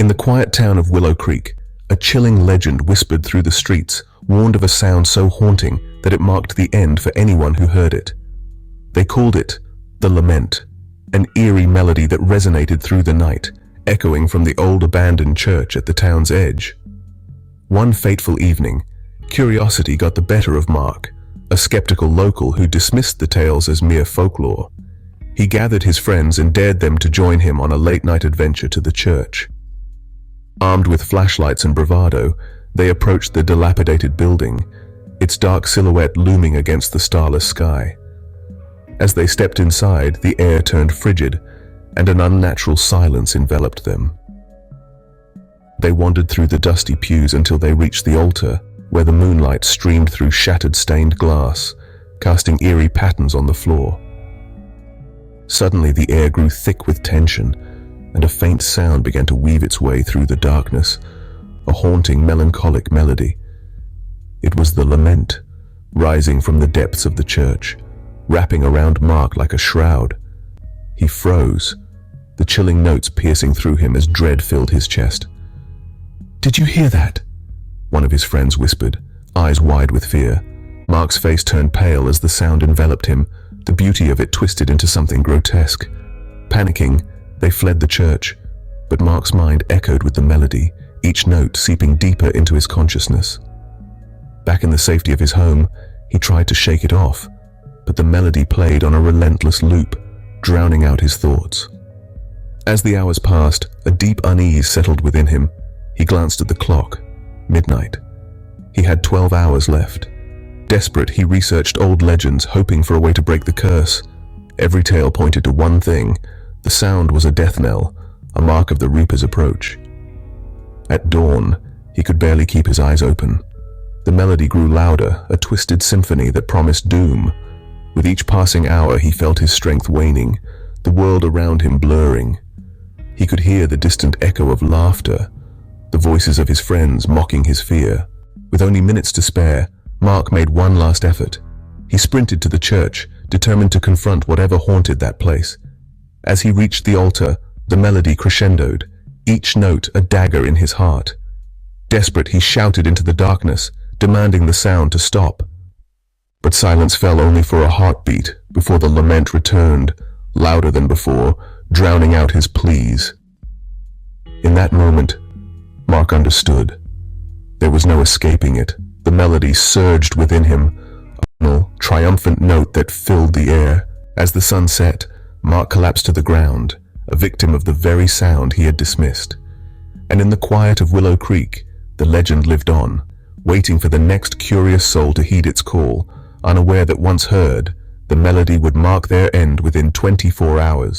In the quiet town of Willow Creek, a chilling legend whispered through the streets warned of a sound so haunting that it marked the end for anyone who heard it. They called it the Lament, an eerie melody that resonated through the night, echoing from the old abandoned church at the town's edge. One fateful evening, curiosity got the better of Mark, a skeptical local who dismissed the tales as mere folklore. He gathered his friends and dared them to join him on a late-night adventure to the church. Armed with flashlights and bravado, they approached the dilapidated building, its dark silhouette looming against the starless sky. As they stepped inside, the air turned frigid, and an unnatural silence enveloped them. They wandered through the dusty pews until they reached the altar, where the moonlight streamed through shattered stained glass, casting eerie patterns on the floor. Suddenly the air grew thick with tension, and a faint sound began to weave its way through the darkness, a haunting, melancholic melody. It was the Lament, rising from the depths of the church, wrapping around Mark like a shroud. He froze, the chilling notes piercing through him as dread filled his chest. "Did you hear that?" one of his friends whispered, eyes wide with fear. Mark's face turned pale as the sound enveloped him, the beauty of it twisted into something grotesque. Panicking, they fled the church, but Mark's mind echoed with the melody, each note seeping deeper into his consciousness. Back in the safety of his home, he tried to shake it off, but the melody played on a relentless loop, drowning out his thoughts. As the hours passed, a deep unease settled within him. He glanced at the clock. Midnight. He had 12 hours left. Desperate, he researched old legends, hoping for a way to break the curse. Every tale pointed to one thing. The sound was a death knell, a mark of the Reaper's approach. At dawn, he could barely keep his eyes open. The melody grew louder, a twisted symphony that promised doom. With each passing hour, he felt his strength waning, the world around him blurring. He could hear the distant echo of laughter, the voices of his friends mocking his fear. With only minutes to spare, Mark made one last effort. He sprinted to the church, determined to confront whatever haunted that place. As he reached the altar, the melody crescendoed, each note a dagger in his heart. Desperate, he shouted into the darkness, demanding the sound to stop. But silence fell only for a heartbeat before the lament returned, louder than before, drowning out his pleas. In that moment, Mark understood. There was no escaping it. The melody surged within him, a final, triumphant note that filled the air. As the sun set, Mark collapsed to the ground, a victim of the very sound he had dismissed. And in the quiet of Willow Creek, the legend lived on, waiting for the next curious soul to heed its call, unaware that once heard, the melody would mark their end within 24 hours.